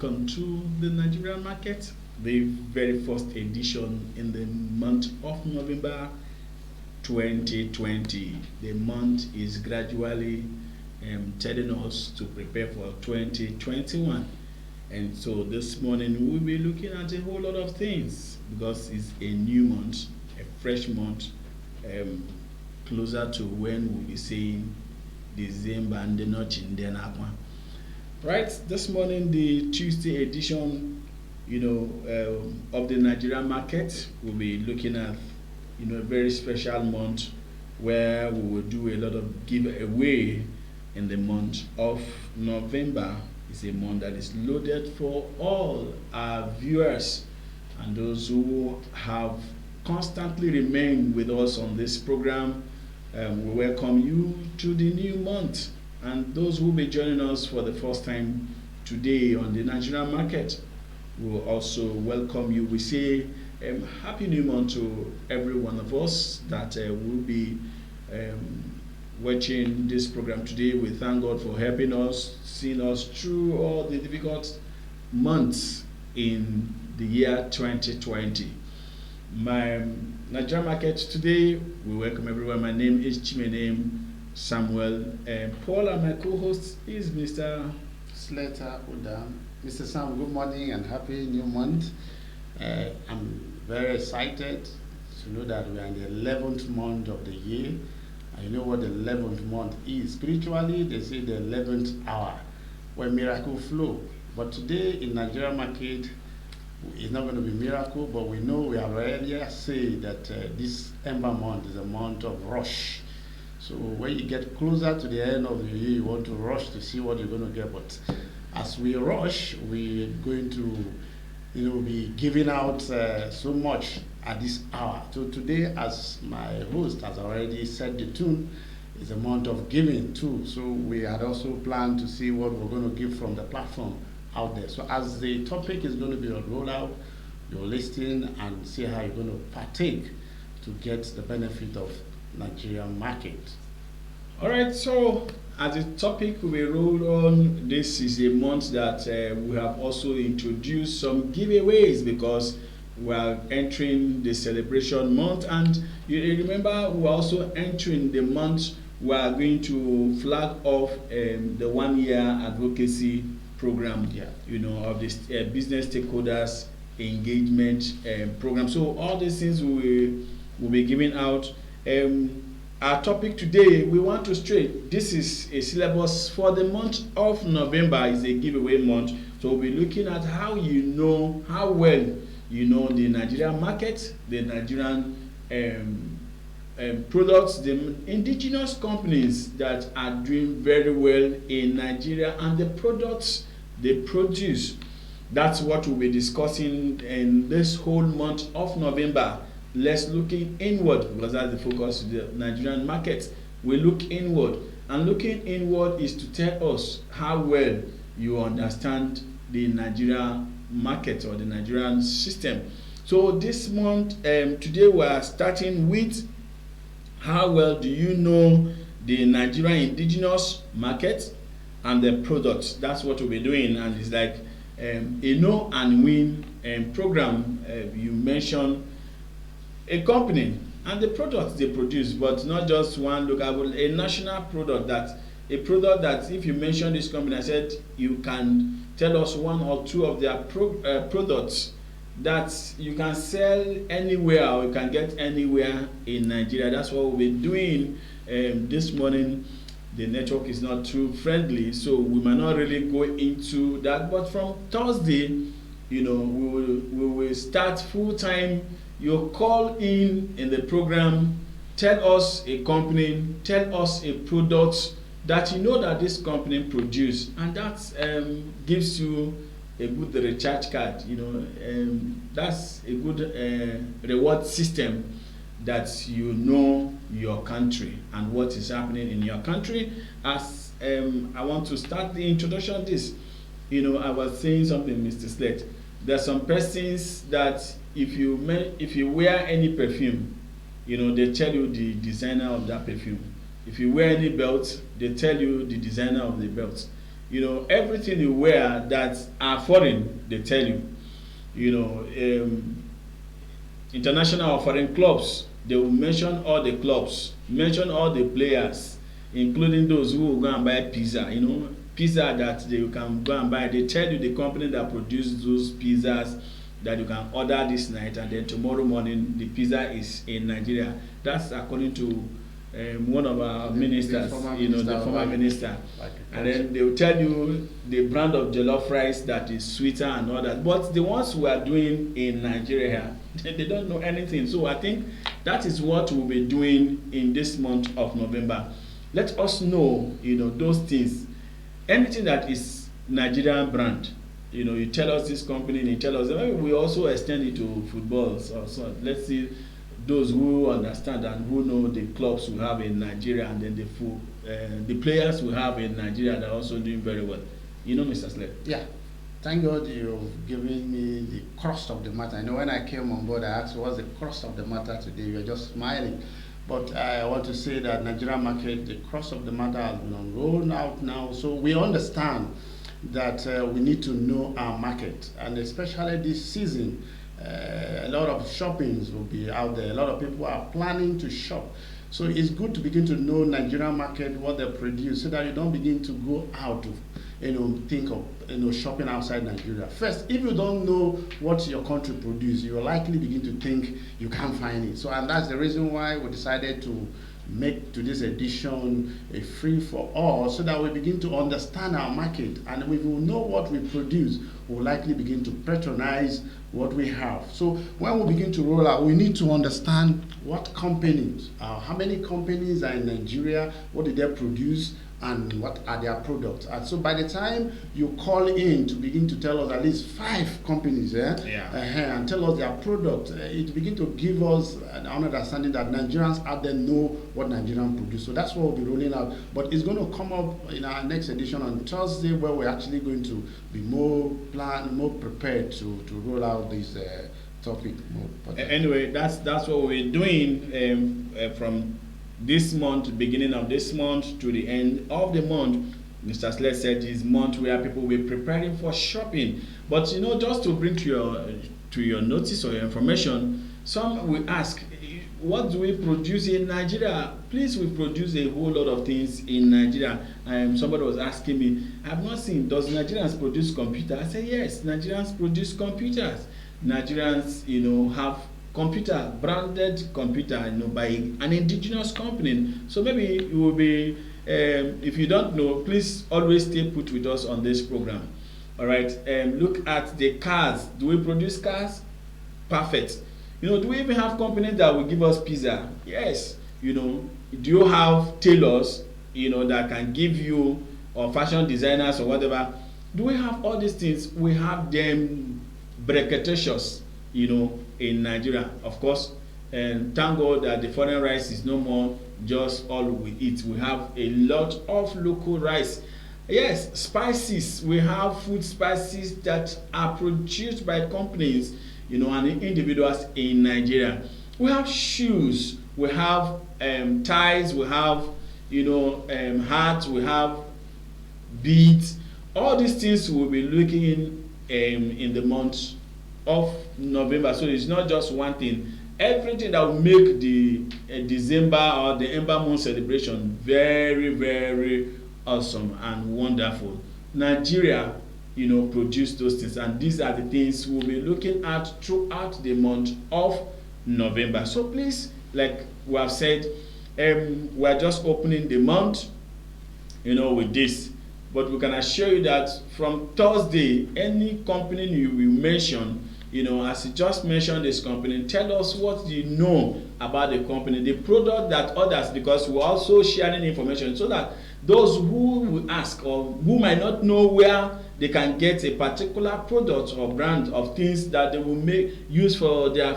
welcome to the Nigerian market, the very first edition in the month of November 2020. The month is gradually telling us to prepare for 2021. And so this morning we'll be looking at a whole lot of things because it's a new month, a fresh month, um, closer to when we'll be saying December and the notch in the Right, this morning, the Tuesday edition, of the Nigerian market, we'll be looking at, a very special month where we will do a lot of giveaway in the month of November. It's a month that is loaded for all our viewers and those who have constantly remained with us on this program. We welcome you to the new month. And those who will be joining us for the first time today on the Nigerian market, we will also welcome you. We say happy new month to every one of us that will be watching this program today. We thank God for helping us, seeing us through all the difficult months in the year 2020. My Nigerian market today, we welcome everyone. My name is Chimenem Samuel, and Paul, and my co-host is Mr. Slater Udam. Mr. Sam, good morning and happy new month. I'm very excited to know that we are in the 11th month of the year. And you know what the 11th month is. Spiritually, they say the 11th hour, where miracle flow. But today in Nigeria market, it's not going to be miracle, but we know we have already said that this Ember month is a month of rush. So when you get closer to the end of the year, you want to rush to see what you're going to get. But as we rush, we're going to, be giving out so much at this hour. So today, as my host has already set the tune, is a month of giving too. So we had also planned to see what we're going to give from the platform out there. So as the topic is going to be a rollout, you're listening and see how you're going to partake to get the benefit of Nigerian market. All right, so as the topic we roll on, this is a month that we have also introduced some giveaways because we are entering the celebration month, and you remember we are also entering the month we are going to flag off the 1 year advocacy program, of this business stakeholders engagement program. So all these things we will be giving out. Our topic today, we want to straight. This is a syllabus for the month of November. Is a giveaway month, so we'll be looking at how well you know the Nigerian market, the Nigerian products, the indigenous companies that are doing very well in Nigeria, and the products they produce. That's what we'll be discussing in this whole month of November. Let's look inward because that's the focus of the Nigerian market. We look inward, and looking inward is to tell us how well you understand the Nigerian market or the Nigerian system. So this month, today we are starting with how well do you know the Nigerian indigenous market and the products. That's what we'll be doing, and it's like a know and win program. You mentioned a company and the products they produce, but not just one local, a national product, that a product that if you mention this company, I said you can tell us one or two of their products that you can sell anywhere or you can get anywhere in Nigeria. That's what we'll be doing this morning. The network is not too friendly, so we might not really go into that, but from Thursday, we will start full time. You call in the program, tell us a company, tell us a product that you know that this company produce, and that gives you a good recharge card. That's a good reward system that you know your country and what is happening in your country. As I want to start the introduction of this, I was saying something, Mr. Slate. There are some persons that if you wear any perfume, they tell you the designer of that perfume. If you wear any belt, they tell you the designer of the belt. everything you wear that are foreign, they tell you. International or foreign clubs, they will mention all the clubs, mention all the players, including those who will go and buy pizza. Pizza that they can go and buy. They tell you the company that produce those pizzas that you can order this night, and then tomorrow morning the pizza is in Nigeria. That's according to one of our ministers, the former minister. And then they will tell you the brand of jollof rice that is sweeter and all that. But the ones who are doing in Nigeria, they don't know anything. So I think that is what we'll be doing in this month of November. Let us know, those things. Anything that is Nigerian brand, you tell us this company, and you tell us, maybe we also extend it to football. So let's see those who understand and who know the clubs we have in Nigeria, and then the players we have in Nigeria that are also doing very well. Mr. Sled. Yeah. Thank God you've given me the crust of the matter. I know when I came on board, I asked what's the crust of the matter today. You're just smiling. But I want to say that Nigerian market, the crust of the matter has been unrolled out now. So we understand that we need to know our market. And especially this season, a lot of shoppings will be out there. A lot of people are planning to shop. So it's good to begin to know Nigerian market, what they produce, so that you don't begin to go out to, think of, shopping outside Nigeria. First, if you don't know what your country produces, you will likely begin to think you can't find it. So, and that's the reason why we decided to make to this edition a free for all, so that we begin to understand our market, and if we will know what we produce, we'll likely begin to patronize what we have. So when we begin to roll out, we need to understand what companies, how many companies are in Nigeria, what did they produce, and what are their products. And so by the time you call in to begin to tell us at least 5 companies and tell us their product, it begin to give us an understanding that Nigerians out there know what Nigerians produce. So that's what we'll be rolling out. But it's going to come up in our next edition on Thursday, where we're actually going to be more prepared to roll out this topic. Anyway, that's what we're doing from this month, beginning of this month to the end of the month. Mr. Sled said is month where people will be preparing for shopping. But just to bring to your notice or your information, some will ask, what do we produce in Nigeria? Please, we produce a whole lot of things in Nigeria. Somebody was asking me, I've not seen, does Nigerians produce computers? I say yes, Nigerians produce computers. Nigerians, have branded computer, by an indigenous company. So maybe it will be, if you don't know, please always stay put with us on this program. All right. Look at the cars. Do we produce cars? Perfect. Do we even have companies that will give us pizza? Yes. Do you have tailors, that can give you, or fashion designers or whatever? Do we have all these things? We have them bricatatious, in Nigeria, of course. And thank God that the foreign rice is no more just all we eat. We have a lot of local rice. Yes, spices. We have food spices that are produced by companies, and individuals in Nigeria. We have shoes. We have ties. We have, hats. We have beads. All these things we'll be looking in the month of November. So it's not just one thing. Everything that will make the December or the Ember Moon celebration very, very awesome and wonderful. Nigeria, produce those things, and these are the things we'll be looking at throughout the month of November. So please, like we have said, we are just opening the month, with this. But we can assure you that from Thursday, any company you will mention, as you just mentioned this company, tell us what you know about the company, the product that others, because we're also sharing information so that those who will ask or who might not know where they can get a particular product or brand of things that they will make use for their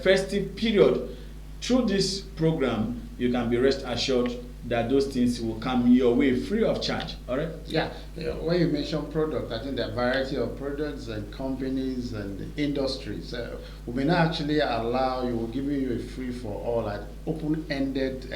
festive period, through this program, you can be rest assured that those things will come your way free of charge. All right? Yeah. When you mention product, I think there are a variety of products and companies and industries. We may not actually allow you, we're giving you a free for all, like open-ended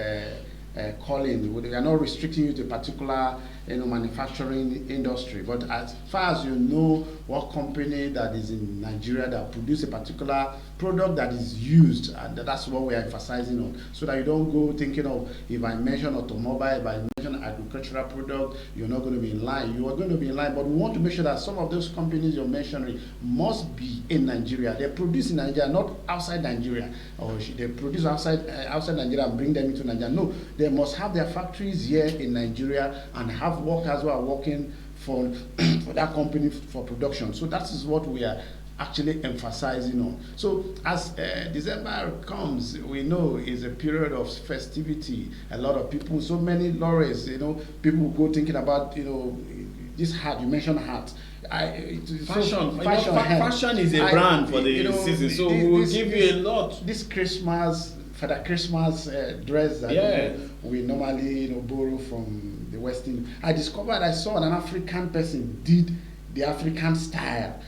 calling. We are not restricting you to a particular manufacturing industry. But as far as you know what company that is in Nigeria that produce a particular product that is used, and that's what we are emphasizing on, so that you don't go thinking of, if I mention automobile, if I mention agricultural product, you're not going to be in line. You are going to be in line, but we want to make sure that some of those companies you're mentioning must be in Nigeria. They produce in Nigeria, not outside Nigeria, or they produce outside Nigeria and bring them into Nigeria. No, they must have their factories here in Nigeria and have workers who are working for that company for production. So that is what we are actually emphasizing on. So as December comes, we know is a period of festivity. A lot of people, so many laurels, people go thinking about, this hat, you mentioned hat. Fashion is a brand for the season, so we'll give you a lot. This Christmas, for the Christmas dress that we normally borrow from the Western. I saw an African person did the African style.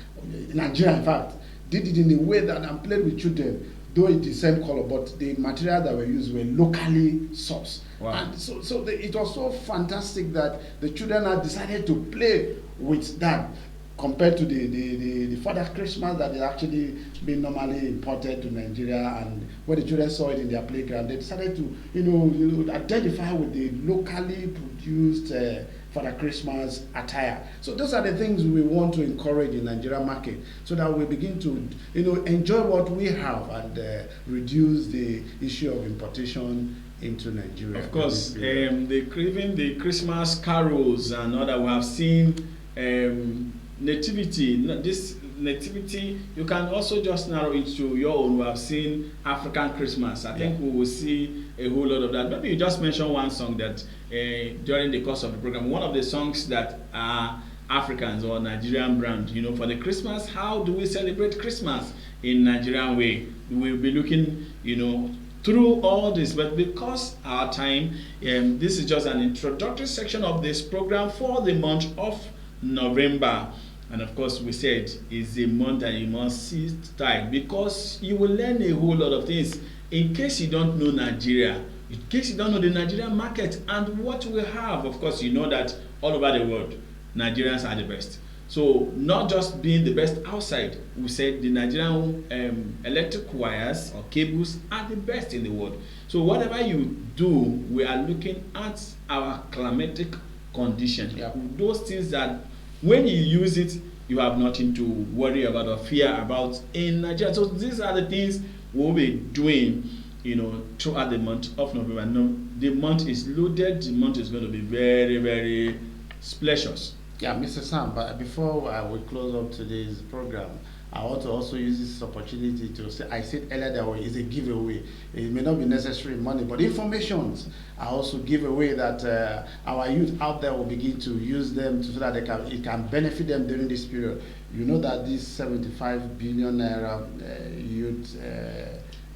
Nigeria, in fact, did it in a way that and played with children, though it's the same color, but the materials that were used were locally sourced. Wow. And it was so fantastic that the children had decided to play with that, compared to the Father Christmas that is actually been normally imported to Nigeria. And when the children saw it in their playground, they decided to identify with the locally produced Father Christmas attire. So those are the things we want to encourage in Nigeria market, so that we begin to enjoy what we have and reduce the issue of importation into Nigeria. Of course, even the Christmas carols and all that we have seen. Nativity, this nativity, you can also just narrow it to your own. We have seen African Christmas. I think we will see a whole lot of that. Maybe you just mention one song that during the course of the program, one of the songs that are Africans or Nigerian brand, for the Christmas, how do we celebrate Christmas in Nigerian way? We'll be looking, through all this, but because our time, this is just an introductory section of this program for the month of November. And of course, we said it's a month that you must sit tight, because you will learn a whole lot of things. In case you don't know Nigeria, in case you don't know the Nigerian market and what we have, of course, you know that all over the world, Nigerians are the best. So not just being the best outside, we said the Nigerian electric wires or cables are the best in the world. So whatever you do, we are looking at our climatic condition. Yeah. Those things that when you use it, you have nothing to worry about or fear about in Nigeria. So these are the things we'll be doing, throughout the month of November. No, the month is loaded. The month is going to be very, very splashous. Yeah, Mr. Sam, but before we close up today's program, I want to also use this opportunity to say, I said earlier that it's a giveaway. It may not be necessary money, but informations are also giveaway that our youth out there will begin to use them so that it can benefit them during this period. You know that this 75 billion naira youth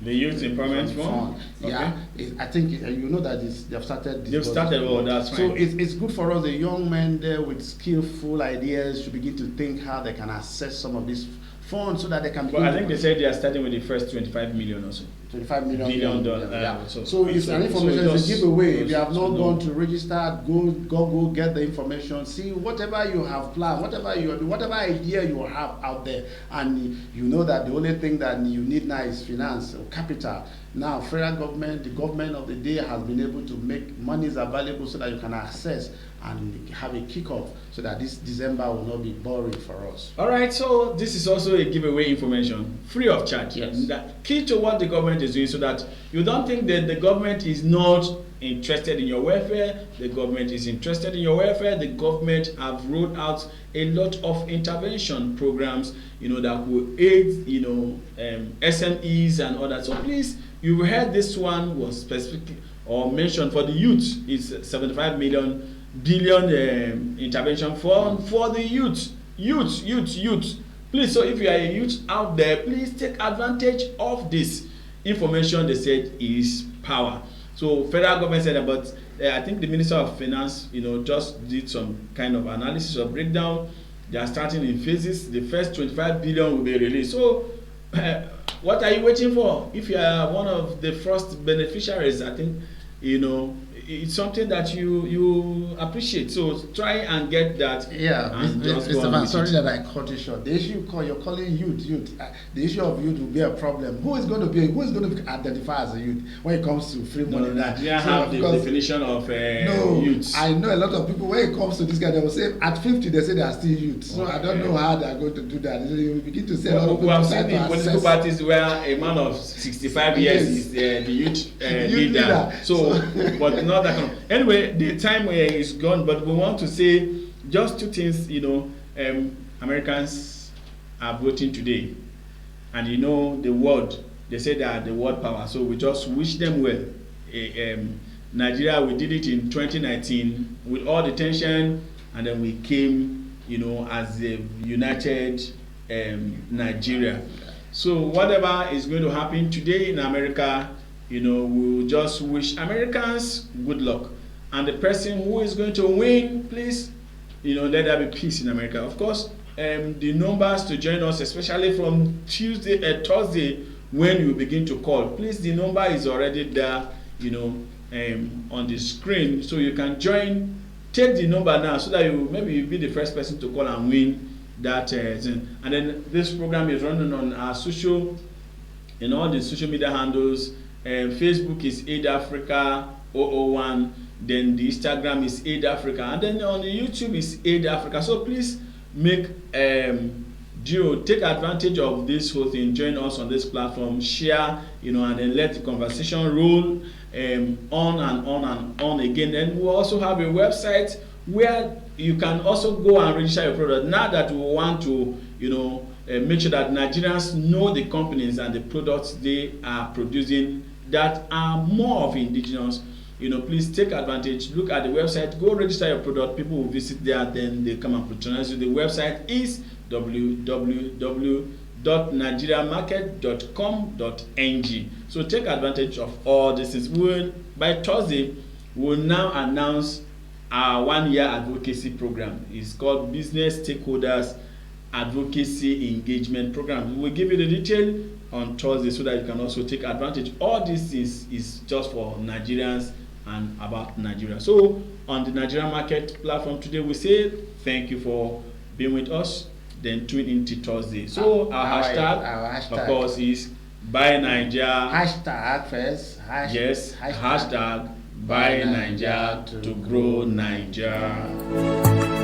the Youth Empowerment Fund. Yeah, I think you know that they've started. They've started. Oh, that's fine. So it's good for us, the young men there with skillful ideas, to begin to think how they can access some of these funds so that they can. But I think they said they are starting with the first 25 million or so. 25 million dollars. Yeah. So it's an information, it's a giveaway. If you have not gone to register, go get the information. See whatever you have planned, whatever idea you have out there, and you know that the only thing that you need now is finance or capital. Now, federal government, the government of the day, has been able to make monies available so that you can access and have a kickoff, so that this December will not be boring for us. All right, so this is also a giveaway information, free of charge. Yes. That key to what the government is doing, so that you don't think that the government is not interested in your welfare. The government is interested in your welfare. The government have rolled out a lot of intervention programs, that will aid, SMEs and others. So please, you heard this one was specific or mentioned for the youth. It's 75 billion intervention fund for the youth. Please, so if you are a youth out there, please take advantage of this information. They said is power. So federal government said about, I think the Minister of Finance, just did some kind of analysis or breakdown. They are starting in phases. The first 25 billion will be released. So what are you waiting for? If you are one of the first beneficiaries, I think, it's something that you appreciate. So try and get that. Yeah, And just go on Mr. with sorry it. that I cut you short. The issue you're calling youth. The issue of youth will be a problem. Who is going to identify as a youth when it comes to free money now? Yeah, have the definition of no, youth. I know a lot of people when it comes to this guy, they will say at 50 they say they are still youth. So I don't know how they are going to do that. They will begin to say a lot of we people have try seen to in political assess. parties where a man of 65 years Yes. is the youth Youth leader. leader. So, but not that kind of. Anyway, the time is gone, but we want to say just two things. Americans are voting today, and the world. They say they are the world power, so we just wish them well. Nigeria, we did it in 2019 with all the tension, and then we came, as a united Nigeria. So whatever is going to happen today in America, we will just wish Americans good luck. And the person who is going to win, please, let there be peace in America. Of course, the numbers to join us, especially from Thursday, when you begin to call, please, the number is already there, on the screen, so you can join. Take the number now, so that maybe you'll be the first person to call and win that thing. And then this program is running on our all the social media handles. Facebook is Aid Africa 001, then the Instagram is Aid Africa, and then on the YouTube is Aid Africa. So please take advantage of this whole thing. Join us on this platform, share, and then let the conversation roll on and on and on again. And we also have a website where you can also go and register your product. Now that we want to, make sure that Nigerians know the companies and the products they are producing that are more of indigenous. Please take advantage. Look at the website. Go register your product. People will visit there. Then they come and patronize you. The website is www.nigeriamarket.com.ng. So take advantage of all this. By Thursday, we'll now announce our 1-year advocacy program. It's called Business Stakeholders Advocacy Engagement Program. We'll give you the detail on Thursday so that you can also take advantage. All this is just for Nigerians and about Nigeria. So on the Nigerian Market platform today, we say thank you for being with us. Then tune into Thursday. So our hashtag, of course, is Buy Naija. Hashtag first. Yes. Hashtag Buy Naija to grow Naija.